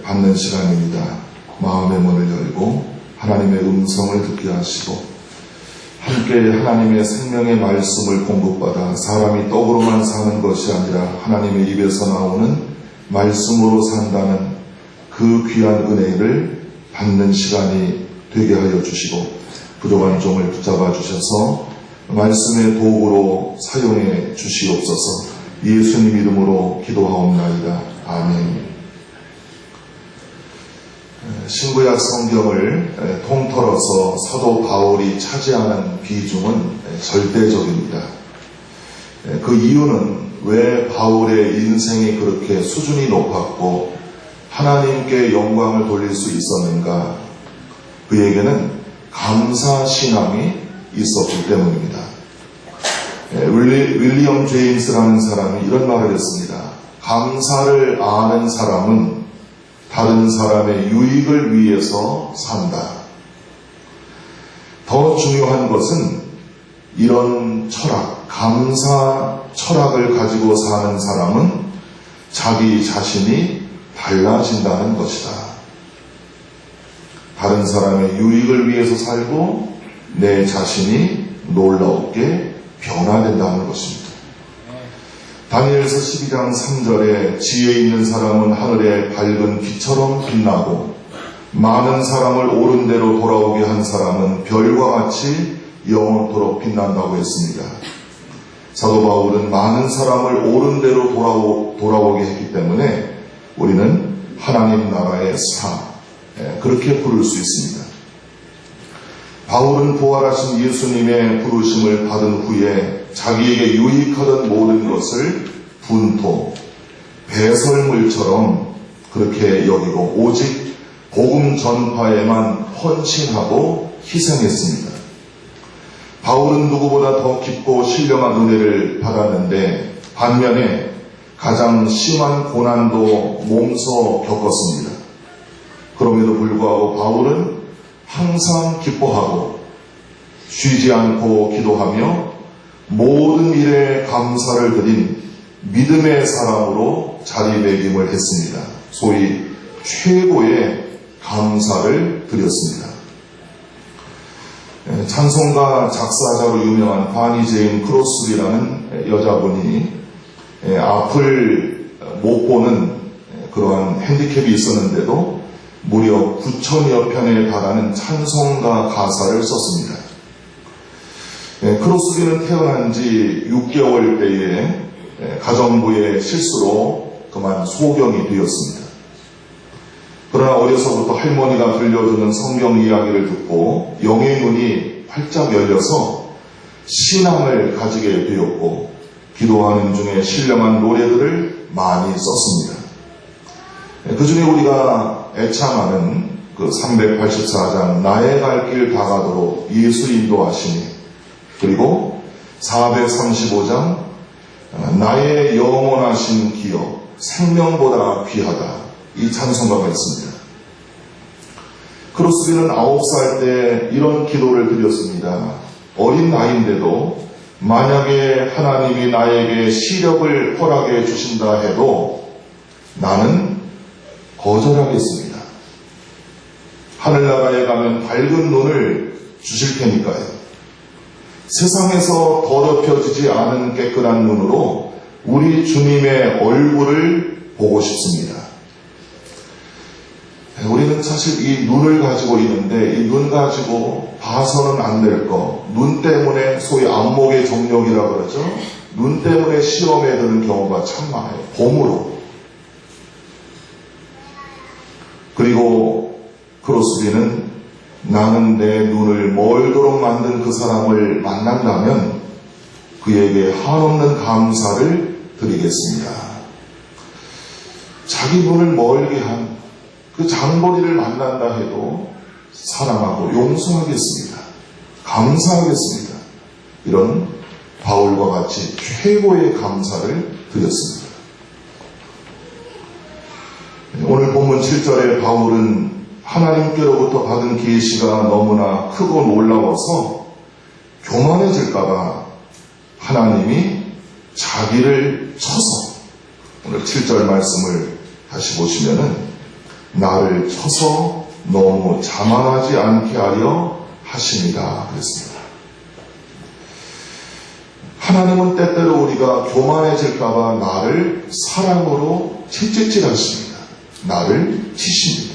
받는 시간입니다. 마음의 문을 열고 하나님의 음성을 듣게 하시고 함께 하나님의 생명의 말씀을 공급받아 사람이 떡으로만 사는 것이 아니라 하나님의 입에서 나오는 말씀으로 산다는 그 귀한 은혜를 받는 시간이 되게 하여 주시고 부족한 종을 붙잡아 주셔서 말씀의 도구로 사용해 주시옵소서. 예수님 이름으로 기도하옵나이다. 아멘. 신구약 성경을 통틀어서 사도 바울이 차지하는 비중은 절대적입니다. 그 이유는 왜 바울의 인생이 그렇게 수준이 높았고 하나님께 영광을 돌릴 수 있었는가? 그에게는 감사신앙이 있었기 때문입니다. 윌리엄 제임스라는 사람이 이런 말을 했습니다. 감사를 아는 사람은 다른 사람의 유익을 위해서 산다. 더 중요한 것은 이런 철학, 감사 철학을 가지고 사는 사람은 자기 자신이 달라진다는 것이다. 다른 사람의 유익을 위해서 살고 내 자신이 놀랍게 변화된다는 것입니다. 다니엘서 12장 3절에 지혜 있는 사람은 하늘의 밝은 빛처럼 빛나고 많은 사람을 옳은 대로 돌아오게 한 사람은 별과 같이 영원토록 빛난다고 했습니다. 사도 바울은 많은 사람을 옳은 대로 돌아오게 했기 때문에 우리는 하나님 나라의 사, 그렇게 부를 수 있습니다. 바울은 부활하신 예수님의 부르심을 받은 후에 자기에게 유익하던 모든 것을 분토, 배설물처럼 그렇게 여기고 오직 복음 전파에만 헌신하고 희생했습니다. 바울은 누구보다 더 깊고 신령한 은혜를 받았는데 반면에 가장 심한 고난도 몸소 겪었습니다. 그럼에도 불구하고 바울은 항상 기뻐하고 쉬지 않고 기도하며 모든 일에 감사를 드린 믿음의 사람으로 자리매김을 했습니다. 소위 최고의 감사를 드렸습니다. 찬송가 작사자로 유명한 바니 제인 크로스비라는 여자분이 앞을 못 보는 그러한 핸디캡이 있었는데도 무려 9,000여 편에 달하는 찬송가 가사를 썼습니다. 크로스비는 태어난 지 6개월 때에 가정부의 실수로 그만 소경이 되었습니다. 그러나 어려서부터 할머니가 들려주는 성경 이야기를 듣고 영의 눈이 활짝 열려서 신앙을 가지게 되었고 기도하는 중에 신령한 노래들을 많이 썼습니다. 그 중에 우리가 애창하는 그 384장 나의 갈 길 다가도록 예수 인도하시니 그리고 435장 나의 영원하신 기업 생명보다 귀하다 이 찬송가가 있습니다. 크로스비는 9살 때 이런 기도를 드렸습니다. 어린 나이인데도 만약에 하나님이 나에게 시력을 허락해 주신다 해도 나는 거절하겠습니다. 하늘나라에 가면 밝은 눈을 주실 테니까요. 세상에서 더럽혀지지 않은 깨끗한 눈으로 우리 주님의 얼굴을 보고 싶습니다. 우리는 사실 이 눈을 가지고 있는데 이 눈 가지고 봐서는 안 될 거, 눈 때문에 소위 안목의 정력이라고 그러죠. 눈 때문에 시험에 드는 경우가 참 많아요. 봄으로. 그리고 크로스비는 나는 내 눈을 멀도록 만든 그 사람을 만난다면 그에게 한없는 감사를 드리겠습니다. 자기 눈을 멀게 한 그 장보리를 만난다 해도 사랑하고 용서하겠습니다. 감사하겠습니다. 이런 바울과 같이 최고의 감사를 드렸습니다. 오늘 본문 7절에 바울은 하나님께로부터 받은 계시가 너무나 크고 놀라워서 교만해질까봐 하나님이 자기를 쳐서 오늘 7절 말씀을 다시 보시면은 나를 쳐서 너무 자만하지 않게 하려 하십니다. 그랬습니다. 하나님은 때때로 우리가 교만해질까봐 나를 사랑으로 채찍질 하십니다. 나를 치십니다.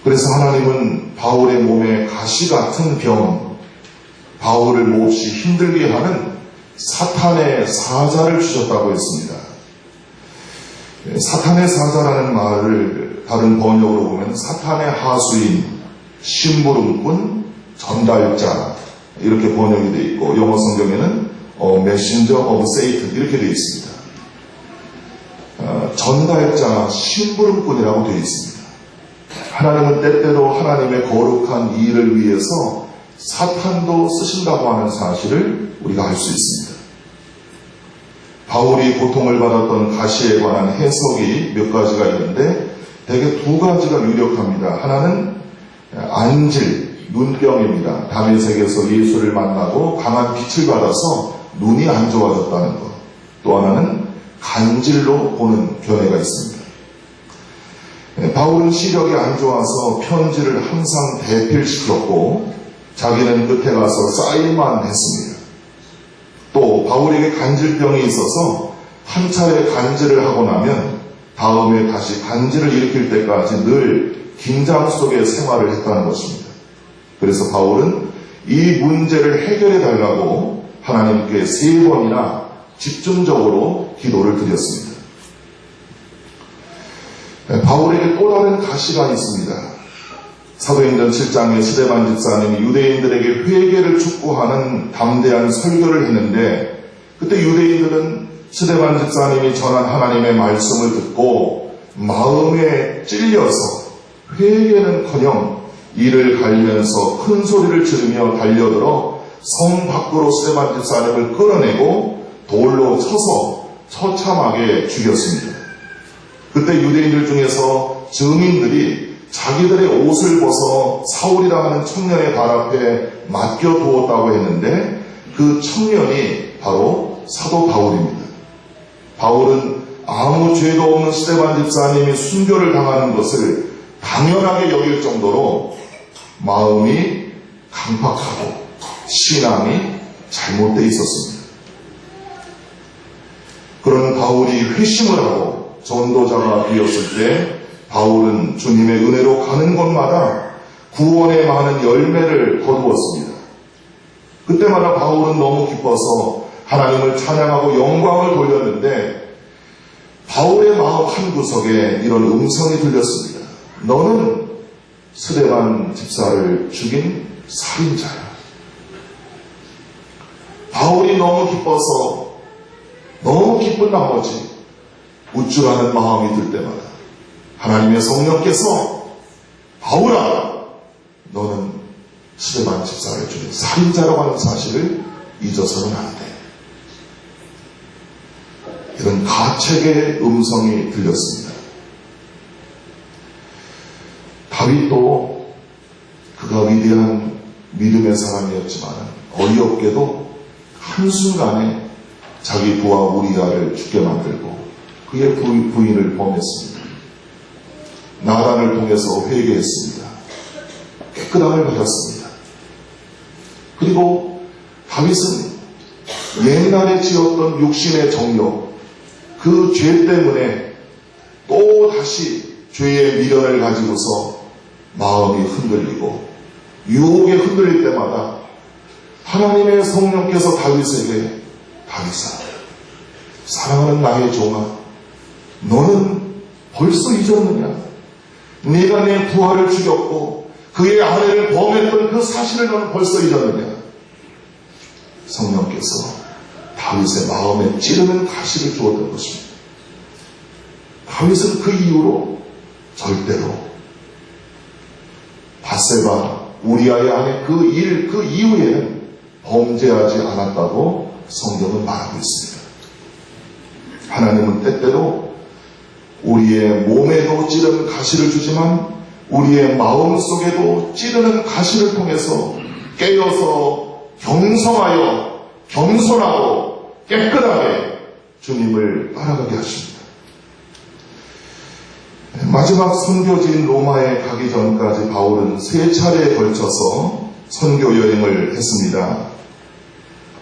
그래서 하나님은 바울의 몸에 가시 같은 병, 바울을 몹시 힘들게 하는 사탄의 사자를 주셨다고 했습니다. 사탄의 사자라는 말을 다른 번역으로 보면 사탄의 하수인, 심부름꾼, 전달자 이렇게 번역이 되어 있고 영어 성경에는 Messenger of Satan 이렇게 되어 있습니다. 전달자, 심부름꾼이라고 되어 있습니다. 하나님은 때때로 하나님의 거룩한 일을 위해서 사탄도 쓰신다고 하는 사실을 우리가 알 수 있습니다. 바울이 고통을 받았던 가시에 관한 해석이 몇 가지가 있는데 대개 두 가지가 유력합니다. 하나는 안질, 눈병입니다. 다메섹에서 예수를 만나고 강한 빛을 받아서 눈이 안 좋아졌다는 것. 또 하나는 간질로 보는 견해가 있습니다. 바울은 시력이 안 좋아서 편지를 항상 대필시켰고 자기는 끝에 가서 사인만 했습니다. 또 바울에게 간질병이 있어서 한 차례 간질을 하고 나면 다음에 다시 간질을 일으킬 때까지 늘 긴장 속에 생활을 했다는 것입니다. 그래서 바울은 이 문제를 해결해 달라고 하나님께 3번이나 집중적으로 기도를 드렸습니다. 바울에게 또 다른 가시가 있습니다. 사도행전 7장에 스데반 집사님이 유대인들에게 회개를 촉구하는 담대한 설교를 했는데 그때 유대인들은 스데반 집사님이 전한 하나님의 말씀을 듣고 마음에 찔려서 회개는커녕 이를 갈면서 큰 소리를 지르며 달려들어 성 밖으로 스데반 집사님을 끌어내고 돌로 쳐서 처참하게 죽였습니다. 그때 유대인들 중에서 증인들이 자기들의 옷을 벗어 사울이라 하는 청년의 발 앞에 맡겨두었다고 했는데 그 청년이 바로 사도 바울입니다. 바울은 아무 죄도 없는 스데반 집사님이 순교를 당하는 것을 당연하게 여길 정도로 마음이 강팍하고 신앙이 잘못되어 있었습니다. 그런 바울이 회심을 하고 전도자가 되었을 때 바울은 주님의 은혜로 가는 곳마다 구원의 많은 열매를 거두었습니다. 그때마다 바울은 너무 기뻐서 하나님을 찬양하고 영광을 돌렸는데 바울의 마음 한구석에 이런 음성이 들렸습니다. 너는 스데반 집사를 죽인 살인자야. 바울이 너무 기뻐서 너무 기쁜 나머지 우쭐하는 마음이 들 때마다 하나님의 성령께서 바울아 너는 스데반 집사를 죽인 살인자라고 하는 사실을 잊어서는 안 돼. 이런 가책의 음성이 들렸습니다. 다윗도 그가 위대한 믿음의 사람이었지만 어이없게도 한순간에 자기 부하 우리아를 죽게 만들고 그의 부인을 범했습니다. 나단을 통해서 회개했습니다. 깨끗함을 받았습니다. 그리고 다윗은 옛날에 지었던 육신의 정욕, 그 죄 때문에 또 다시 죄의 미련을 가지고서 마음이 흔들리고 유혹에 흔들릴 때마다 하나님의 성령께서 다윗에게 다윗아, 사랑하는 나의 종아, 너는 벌써 잊었느냐? 네가 내 부하를 죽였고 그의 아내를 범했던 그 사실을 너는 벌써 잊었느냐? 성령께서 다윗의 마음에 찌르는 가시를 주었던 것입니다. 다윗은 그 이후로 절대로 밧세바 우리아의 아내 그 이후에는 범죄하지 않았다고 성경은 말하고 있습니다. 하나님은 때때로 우리의 몸에도 찌르는 가시를 주지만 우리의 마음 속에도 찌르는 가시를 통해서 깨어서 경성하여 겸손하고 깨끗하게 주님을 따라가게 하십니다. 마지막 선교지인 로마에 가기 전까지 바울은 3차례에 걸쳐서 선교 여행을 했습니다.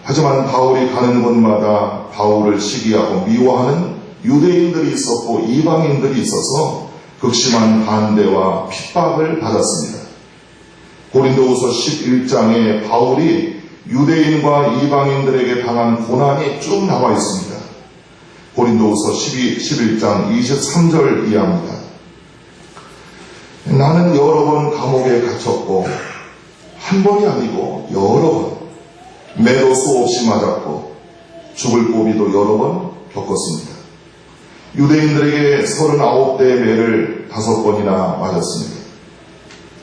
하지만 바울이 가는 곳마다 바울을 시기하고 미워하는 유대인들이 있었고 이방인들이 있어서 극심한 반대와 핍박을 받았습니다. 고린도후서 11장에 바울이 유대인과 이방인들에게 당한 고난이 쭉 나와 있습니다. 고린도후서 11장 23절 이하입니다. 나는 여러 번 감옥에 갇혔고 한 번이 아니고 여러 번 매도 수없이 맞았고 죽을 고비도 여러 번 겪었습니다. 유대인들에게 39대 매를 5번이나 맞았습니다.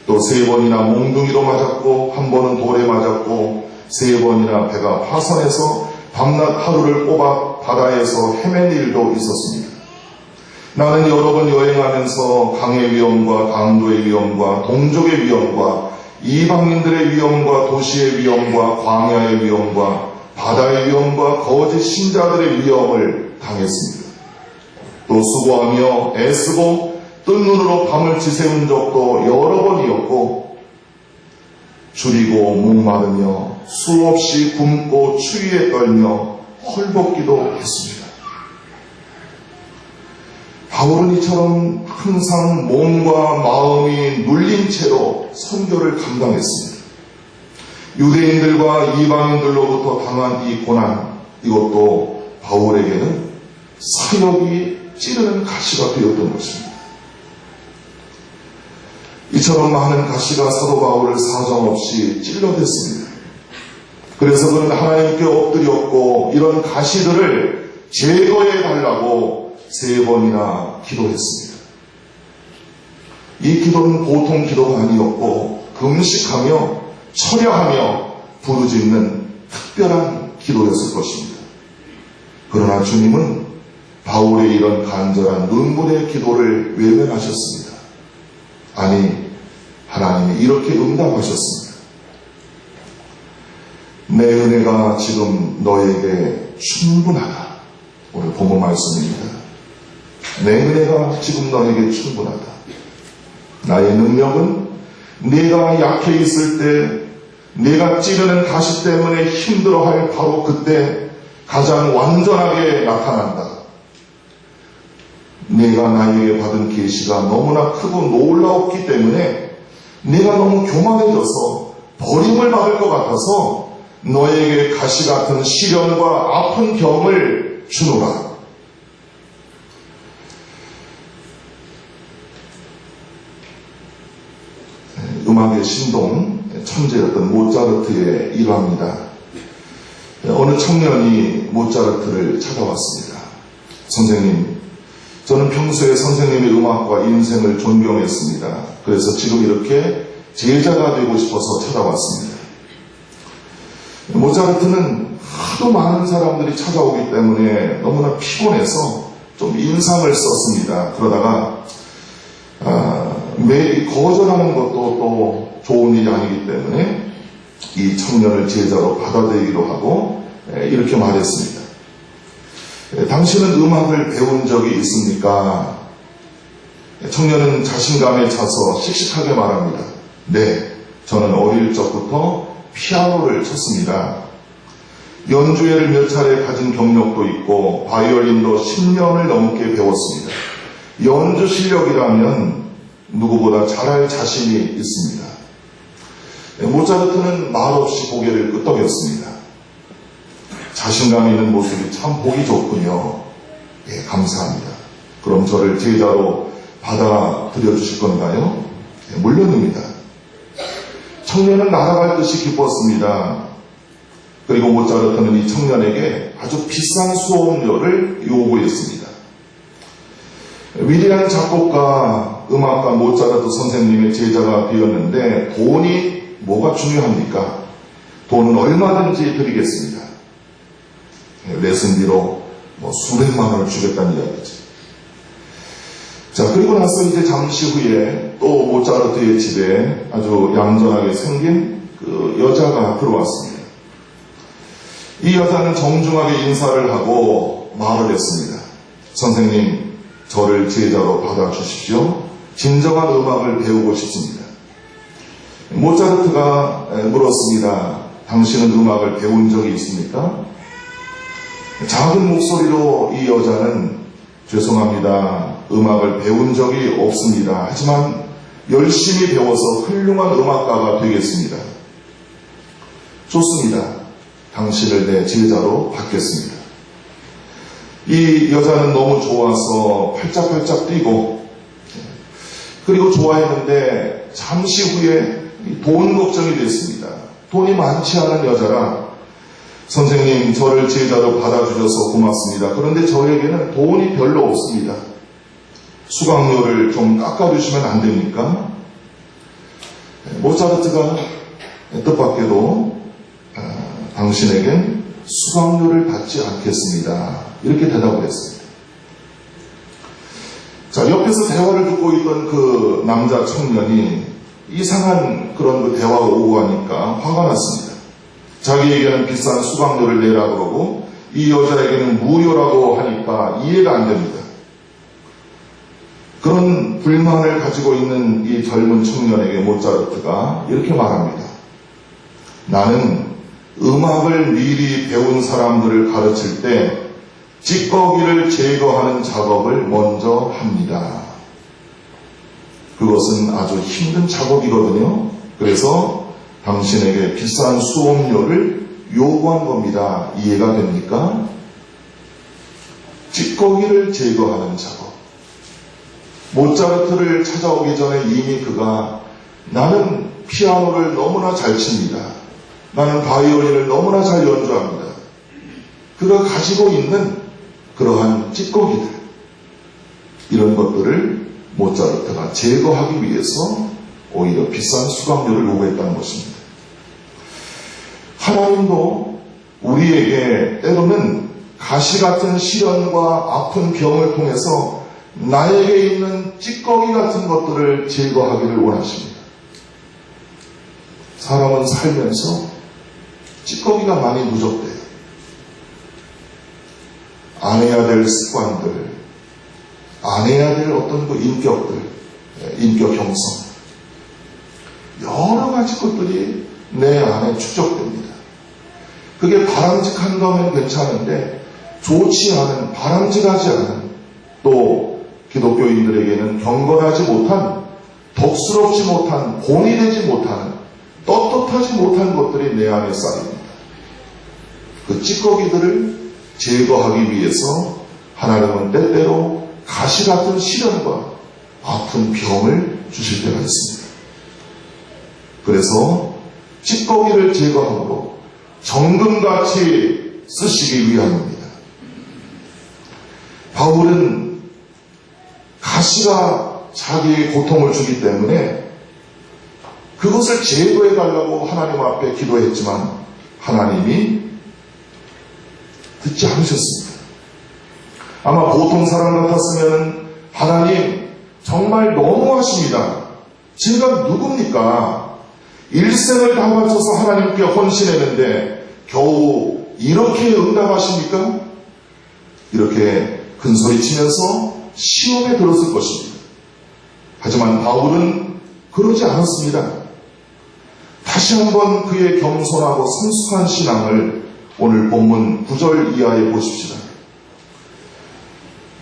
또 3번이나 몽둥이로 맞았고 한 번은 돌에 맞았고 3번이나 배가 파선해서 밤낮 하루를 꼬박 바다에서 헤맨 일도 있었습니다. 나는 여러 번 여행하면서 강의 위험과 강도의 위험과 동족의 위험과 이방인들의 위험과 도시의 위험과 광야의 위험과 바다의 위험과 거짓 신자들의 위험을 당했습니다. 또 수고하며 애쓰고 뜬 눈으로 밤을 지새운 적도 여러 번이었고 줄이고 목마르며 수없이 굶고 추위에 떨며 헐벗기도 했습니다. 바울은 이처럼 항상 몸과 마음이 눌린 채로 선교를 감당했습니다. 유대인들과 이방인들로부터 당한 이 고난, 이것도 바울에게는 사역이 찌르는 가시가 되었던 것입니다. 이처럼 많은 가시가 사도 바울을 사정없이 찔러댔습니다. 그래서 그는 하나님께 엎드렸고 이런 가시들을 제거해 달라고 3번이나 기도했습니다. 이 기도는 보통 기도가 아니었고 금식하며 철야하며 부르짖는 특별한 기도였을 것입니다. 그러나 주님은 바울의 이런 간절한 눈물의 기도를 외면하셨습니다. 아니, 하나님이 이렇게 응답하셨습니다. 내 은혜가 지금 너에게 충분하다. 오늘 본문 말씀입니다. 내 은혜가 지금 너에게 충분하다. 나의 능력은 네가 약해 있을 때, 네가 찌르는 가시 때문에 힘들어할 바로 그때 가장 완전하게 나타난다. 네가 나에게 받은 계시가 너무나 크고 놀라웠기 때문에 네가 너무 교만해져서 버림을 받을 것 같아서 너에게 가시 같은 시련과 아픈 병을 주노라. 음악의 신동 천재였던 모차르트의 일화입니다. 어느 청년이 모차르트를 찾아왔습니다. 선생님, 저는 평소에 선생님의 음악과 인생을 존경했습니다. 그래서 지금 이렇게 제자가 되고 싶어서 찾아왔습니다. 모차르트는 하도 많은 사람들이 찾아오기 때문에 너무나 피곤해서 좀 인상을 썼습니다. 그러다가 매일 거절하는 것도 또 좋은 일이 아니기 때문에 이 청년을 제자로 받아들이기로 하고 이렇게 말했습니다. 당신은 음악을 배운 적이 있습니까? 청년은 자신감에 차서 씩씩하게 말합니다. 네, 저는 어릴 적부터 피아노를 쳤습니다. 연주회를 몇 차례 가진 경력도 있고 바이올린도 10년을 넘게 배웠습니다. 연주 실력이라면 누구보다 잘할 자신이 있습니다. 모차르트는 말없이 고개를 끄덕였습니다. 자신감 있는 모습이 참 보기 좋군요. 예, 감사합니다. 그럼 저를 제자로 받아들여 주실 건가요? 예, 물론입니다. 청년은 날아갈 듯이 기뻤습니다. 그리고 모차르트는 이 청년에게 아주 비싼 수업료를 요구했습니다. 위대한 작곡가, 음악가 모차르트 선생님의 제자가 되었는데 돈이 뭐가 중요합니까? 돈은 얼마든지 드리겠습니다. 레슨비로 수백만 원을 주겠다는 이야기죠. 자, 그리고 나서 이제 잠시 후에 또 모차르트의 집에 아주 얌전하게 생긴 그 여자가 들어왔습니다. 이 여자는 정중하게 인사를 하고 말을 했습니다. 선생님, 저를 제자로 받아주십시오. 진정한 음악을 배우고 싶습니다. 모차르트가 물었습니다. 당신은 음악을 배운 적이 있습니까? 작은 목소리로 이 여자는 죄송합니다. 음악을 배운 적이 없습니다. 하지만 열심히 배워서 훌륭한 음악가가 되겠습니다. 좋습니다. 당신을 내 제자로 받겠습니다. 이 여자는 너무 좋아서 팔짝팔짝 뛰고, 그리고 좋아했는데 잠시 후에 돈 걱정이 됐습니다. 돈이 많지 않은 여자라, 선생님, 저를 제자로 받아주셔서 고맙습니다. 그런데 저에게는 돈이 별로 없습니다. 수강료를 좀 깎아주시면 안 됩니까? 모차르트가 뜻밖에도 당신에겐 수강료를 받지 않겠습니다. 이렇게 대답을 했습니다. 자, 옆에서 대화를 듣고 있던 그 남자 청년이 이상한 그런 그 대화가 오고 가니까 화가 났습니다. 자기에게는 비싼 수강료를 내라 그러고 이 여자에게는 무료라고 하니까 이해가 안 됩니다. 그런 불만을 가지고 있는 이 젊은 청년에게 모차르트가 이렇게 말합니다. 나는 음악을 미리 배운 사람들을 가르칠 때 찌꺼기를 제거하는 작업을 먼저 합니다. 그것은 아주 힘든 작업이거든요. 그래서 당신에게 비싼 수업료를 요구한 겁니다. 이해가 됩니까? 찌꺼기를 제거하는 작업. 모차르트를 찾아오기 전에 이미 그가 나는 피아노를 너무나 잘 칩니다. 나는 바이올린을 너무나 잘 연주합니다. 그가 가지고 있는 그러한 찌꺼기들, 이런 것들을 모차르트가 제거하기 위해서 오히려 비싼 수강료를 요구했다는 것입니다. 하나님도 우리에게 때로는 가시 같은 시련과 아픈 병을 통해서 나에게 있는 찌꺼기 같은 것들을 제거하기를 원하십니다. 사람은 살면서 찌꺼기가 많이 누적돼요. 안 해야 될 습관들, 안 해야 될 어떤 그 인격들, 인격 형성, 여러 가지 것들이 내 안에 축적됩니다. 그게 바람직한다면 괜찮은데 좋지 않은, 바람직하지 않은, 또 기독교인들에게는 경건하지 못한, 덕스럽지 못한, 본이 되지 못하는, 떳떳하지 못한 것들이 내 안에 쌓입니다. 그 찌꺼기들을 제거하기 위해서 하나님은 때때로 가시 같은 시련과 아픈 병을 주실 때가 있습니다. 그래서 찌꺼기를 제거함으로 정금같이 쓰시기 위함입니다. 바울은 가시가 자기의 고통을 주기 때문에 그것을 제거해 달라고 하나님 앞에 기도했지만 하나님이 듣지 않으셨습니다. 아마 보통 사람 같았으면 하나님 정말 너무하십니다. 제가 누굽니까? 일생을 다 바쳐서 하나님께 헌신했는데 겨우 이렇게 응답하십니까? 이렇게 큰소리치면서 시험에 들었을 것입니다. 하지만 바울은 그러지 않았습니다. 다시 한번 그의 겸손하고 성숙한 신앙을 오늘 본문 9절 이하에 보십시다.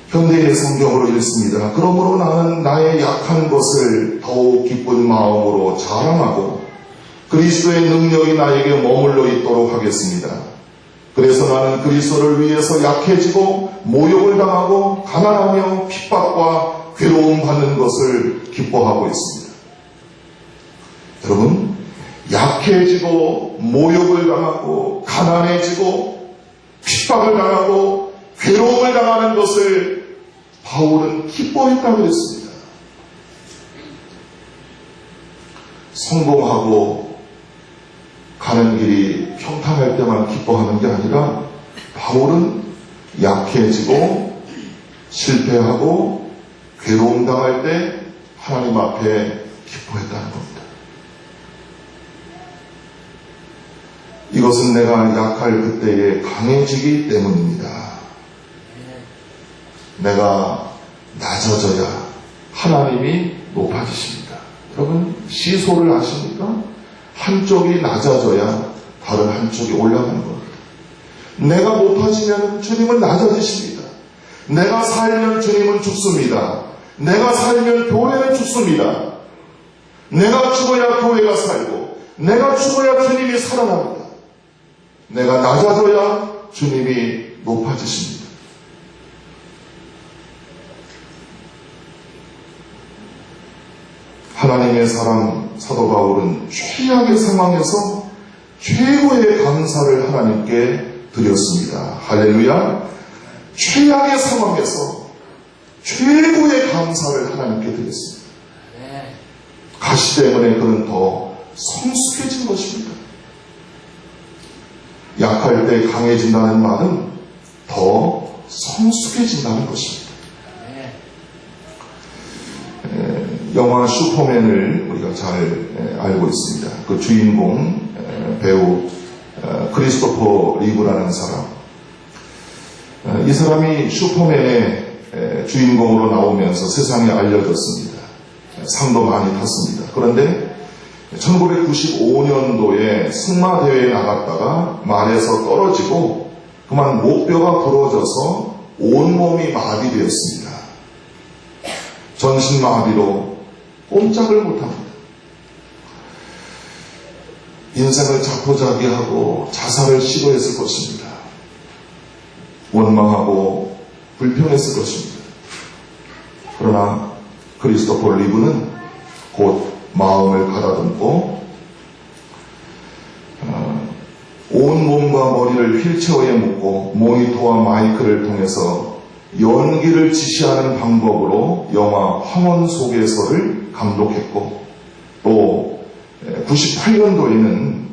현대의 성경으로 읽습니다. 그러므로 나는 나의 약한 것을 더욱 기쁜 마음으로 자랑하고 그리스도의 능력이 나에게 머물러 있도록 하겠습니다. 그래서 나는 그리스도를 위해서 약해지고 모욕을 당하고 가난하며 핍박과 괴로움 받는 것을 기뻐하고 있습니다. 여러분, 약해지고 모욕을 당하고 가난해지고 핍박을 당하고 괴로움을 당하는 것을 바울은 기뻐했다고 그랬습니다. 성공하고 가는 길이 평탄할 때만 기뻐하는 게 아니라 바울은 약해지고 실패하고 괴로움 당할 때 하나님 앞에 기뻐했다는 겁니다. 이것은 내가 약할 그때에 강해지기 때문입니다. 내가 낮아져야 하나님이 높아지십니다. 여러분, 시소를 아십니까? 한쪽이 낮아져야 다른 한쪽이 올라가는 겁니다. 내가 높아지면 주님은 낮아지십니다. 내가 살면 주님은 죽습니다. 내가 살면 교회는 죽습니다. 내가 죽어야 교회가 살고, 내가 죽어야 주님이 살아납니다. 내가 낮아져야 주님이 높아지십니다. 하나님의 사람 사도 바울은 최악의 상황에서 최고의 감사를 하나님께 드렸습니다. 할렐루야. 최악의 상황에서 최고의 감사를 하나님께 드렸습니다. 가시 때문에 그는 더 성숙해진 것입니다. 약할 때 강해진다는 말은 더 성숙해진다는 것입니다. 영화 슈퍼맨을 우리가 잘 알고 있습니다. 그 주인공 배우 크리스토퍼 리브라는 사람, 이 사람이 슈퍼맨의 주인공으로 나오면서 세상에 알려졌습니다. 상도 많이 탔습니다. 그런데 1995년도에 승마대회에 나갔다가 말에서 떨어지고 그만 목뼈가 부러져서 온몸이 마비되었습니다. 전신마비로 꼼짝을 못합니다. 인생을 자포자기하고 자살을 시도했을 것입니다. 원망하고 불평했을 것입니다. 그러나 크리스토퍼 리브는 곧 마음을 가다듬고 온몸과 머리를 휠체어에 묶고 모니터와 마이크를 통해서 연기를 지시하는 방법으로 영화 황혼 속에서를 감독했고, 또 98년도에는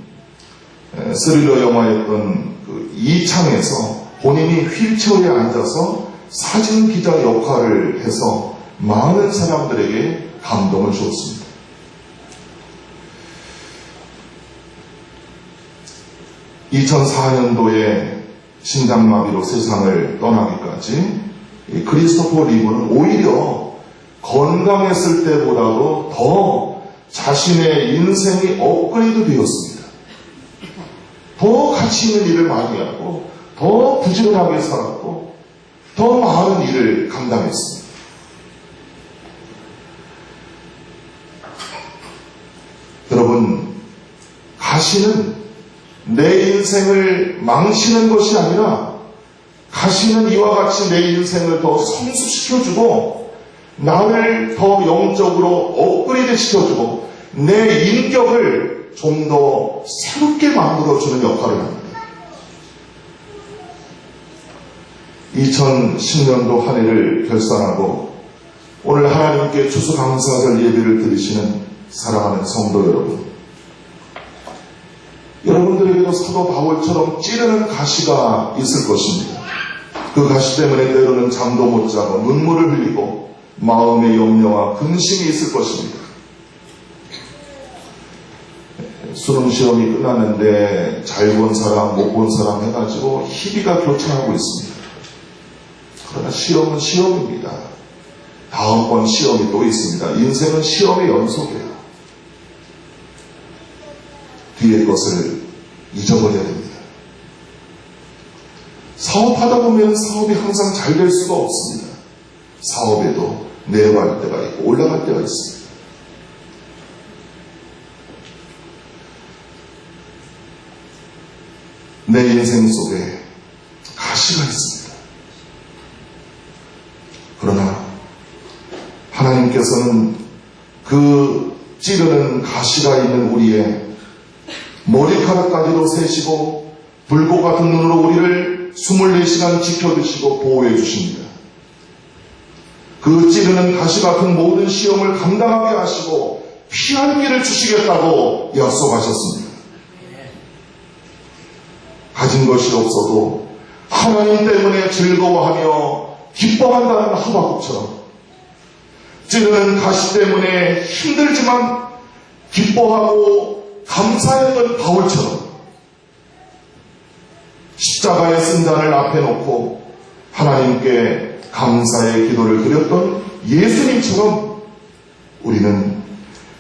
스릴러 영화였던 그 이창에서 본인이 휠체어에 앉아서 사진 기자 역할을 해서 많은 사람들에게 감동을 주었습니다. (2004년도에) 심장마비로 세상을 떠나기까지 크리스토퍼 리브는 오히려 건강했을 때보다도 더 자신의 인생이 업그레이드 되었습니다. 더 가치 있는 일을 많이 하고, 더 부지런하게 살았고, 더 많은 일을 감당했습니다. 여러분, 가시는 내 인생을 망치는 것이 아니라 가시는 이와 같이 내 인생을 더 성숙시켜주고 나를 더 영적으로 업그레이드 시켜주고 내 인격을 좀 더 새롭게 만들어주는 역할을 합니다. 2010년도 한 해를 결산하고 오늘 하나님께 추수감사절 예배를 드리시는 사랑하는 성도 여러분, 여러분들에게도 사도 바울처럼 찌르는 가시가 있을 것입니다. 그 가시 때문에 때로는 잠도 못 자고 눈물을 흘리고 마음의 염려와 근심이 있을 것입니다. 수능 시험이 끝났는데 잘 본 사람, 못 본 사람 해가지고 희비가 교차하고 있습니다. 그러나 시험은 시험입니다. 다음번 시험이 또 있습니다. 인생은 시험의 연속이에요. 뒤의 것을 잊어버려야 됩니다. 사업하다 보면 사업이 항상 잘 될 수가 없습니다. 사업에도 내려갈 때가 있고 올라갈 때가 있습니다. 내 인생 속에 가시가 있습니다. 그러나 하나님께서는 그 찌르는 가시가 있는 우리의 머리카락까지도 세시고 불꽃 같은 눈으로 우리를 24시간 지켜주시고 보호해 주십니다. 그 찌르는 가시 같은 모든 시험을 감당하게 하시고 피할 길을 주시겠다고 약속하셨습니다. 가진 것이 없어도 하나님 때문에 즐거워하며 기뻐한다는 하박국처럼 찌르는 가시 때문에 힘들지만 기뻐하고 감사했던 바울처럼 십자가의 쓴잔을 앞에 놓고 하나님께 감사의 기도를 드렸던 예수님처럼 우리는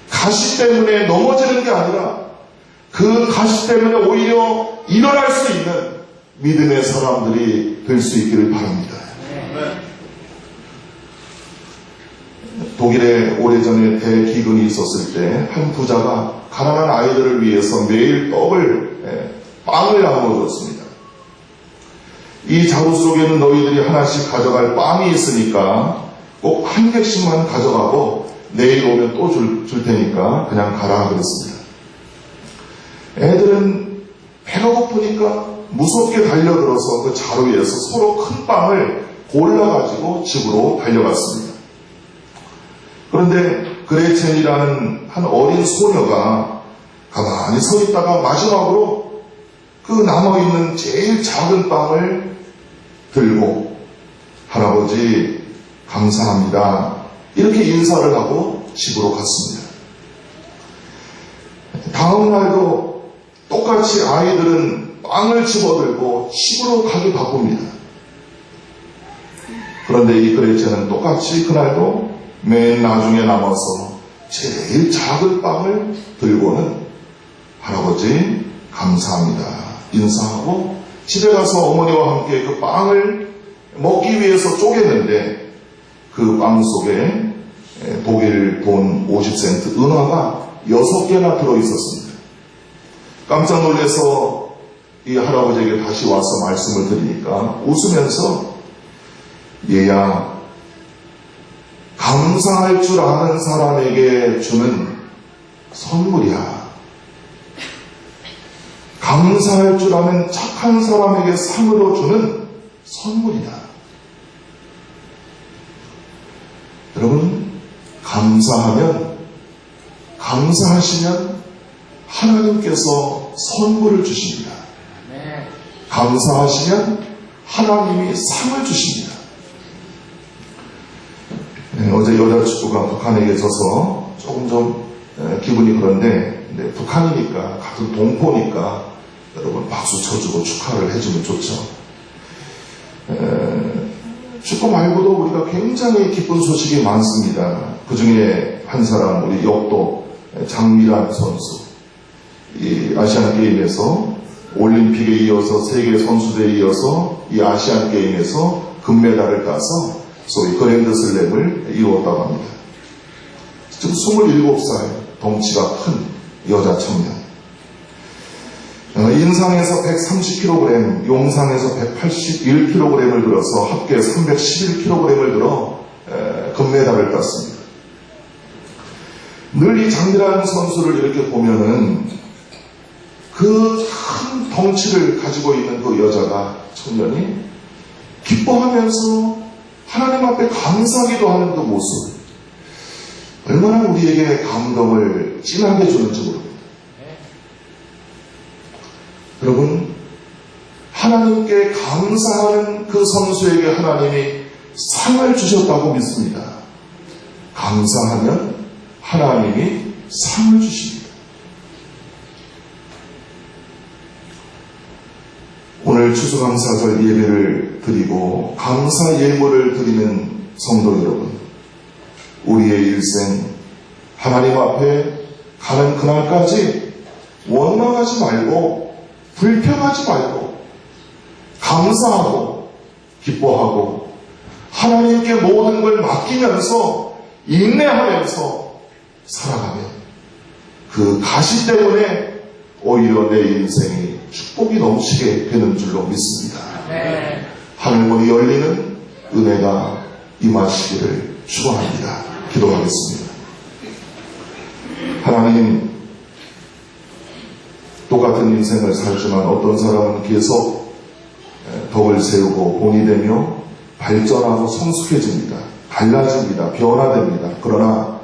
가시 때문에 넘어지는 게 아니라 그 가시 때문에 오히려 일어날 수 있는 믿음의 사람들이 될 수 있기를 바랍니다. 독일에 오래전에 대기근이 있었을 때 한 부자가 가난한 아이들을 위해서 매일 빵을 나눠줬습니다. 이 자루 속에는 너희들이 하나씩 가져갈 빵이 있으니까 꼭 한 객씩만 가져가고 내일 오면 또 줄 테니까 그냥 가라 그랬습니다. 애들은 배가 고프니까 무섭게 달려들어서 그 자루에서 서로 큰 빵을 골라가지고 집으로 달려갔습니다. 그런데 그레첸이라는 한 어린 소녀가 가만히 서 있다가 마지막으로 그 남아있는 제일 작은 빵을 들고 할아버지 감사합니다 이렇게 인사를 하고 집으로 갔습니다. 다음 날도 똑같이 아이들은 빵을 집어들고 집으로 가기 바쁩니다. 그런데 이 그레첸은 똑같이 그날도 맨 나중에 남아서 제일 작은 빵을 들고는 할아버지 감사합니다 인사하고 집에 가서 어머니와 함께 그 빵을 먹기 위해서 쪼갰는데 그 빵 속에 독일 돈 50센트 은화가 6개나 들어있었습니다. 깜짝 놀라서 이 할아버지에게 다시 와서 말씀을 드리니까 웃으면서 얘야 감사할 줄 아는 사람에게 주는 선물이야. 감사할 줄 아는 착한 사람에게 상으로 주는 선물이다. 여러분, 감사하시면 하나님께서 선물을 주십니다. 감사하시면 하나님이 상을 주십니다. 어제 여자친구가 북한에 져서 조금 좀 기분이 그런데 북한이니까 같은 동포니까 여러분 박수 쳐주고 축하를 해주면 좋죠. 축구 말고도 우리가 굉장히 기쁜 소식이 많습니다. 그 중에 한 사람 우리 역도 장미란 선수 이 아시안 게임에서 올림픽에 이어서 세계 선수대에 이어서 이 아시안 게임에서 금메달을 따서 소위 그랜드슬램을 이루었다고 합니다. 지금 27살 덩치가 큰 여자 청년. 인상에서 130kg, 용상에서 181kg을 들어서 합계 311kg을 들어 금메달을 땄습니다. 늘 이 장미란 선수를 이렇게 보면은 그 큰 덩치를 가지고 있는 그 여자가 청년이 기뻐하면서 하나님 앞에 감사하기도 하는 그 모습 얼마나 우리에게 감동을 진하게 주는지 모릅니다. 여러분, 하나님께 감사하는 그 선수에게 하나님이 상을 주셨다고 믿습니다. 감사하면 하나님이 상을 주십니다. 오늘 추수감사절 예배를 드리고 감사 예물을 드리는 성도 여러분, 우리의 일생 하나님 앞에 가는 그날까지 원망하지 말고 불평하지 말고 감사하고 기뻐하고 하나님께 모든 걸 맡기면서 인내하면서 살아가면 그 가시 때문에 오히려 내 인생이 축복이 넘치게 되는 줄로 믿습니다. 하늘문이 열리는 은혜가 임하시기를 축원합니다. 기도하겠습니다. 하나님, 똑같은 인생을 살지만 어떤 사람은 계속 덕을 세우고 본이 되며 발전하고 성숙해집니다. 달라집니다. 변화됩니다. 그러나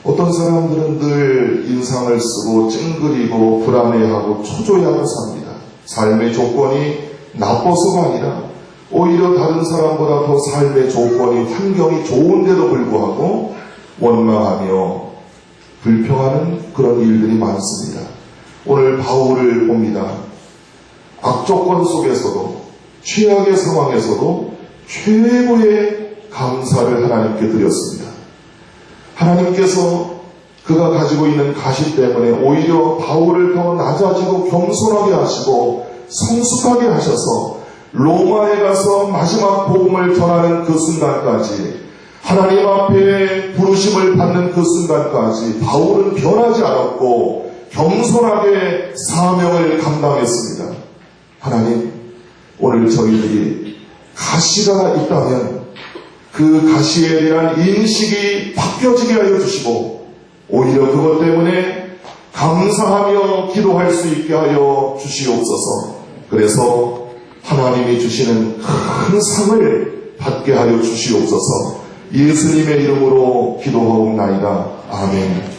어떤 사람들은 늘 인상을 쓰고 찡그리고 불안해하고 초조해하고 삽니다. 삶의 조건이 나빠서가 아니라 오히려 다른 사람보다 더 삶의 조건이 환경이 좋은데도 불구하고 원망하며 불평하는 그런 일들이 많습니다. 오늘 바울을 봅니다. 악조건 속에서도 최악의 상황에서도 최고의 감사를 하나님께 드렸습니다. 하나님께서 그가 가지고 있는 가시 때문에 오히려 바울을 더 낮아지고 겸손하게 하시고 성숙하게 하셔서 로마에 가서 마지막 복음을 전하는 그 순간까지, 하나님 앞에 부르심을 받는 그 순간까지 바울은 변하지 않았고 겸손하게 사명을 감당했습니다. 하나님, 오늘 저희들이 가시가 있다면 그 가시에 대한 인식이 바뀌어지게 하여 주시고, 오히려 그것 때문에 감사하며 기도할 수 있게 하여 주시옵소서. 그래서 하나님이 주시는 큰 상을 받게 하여 주시옵소서. 예수님의 이름으로 기도하옵나이다. 아멘.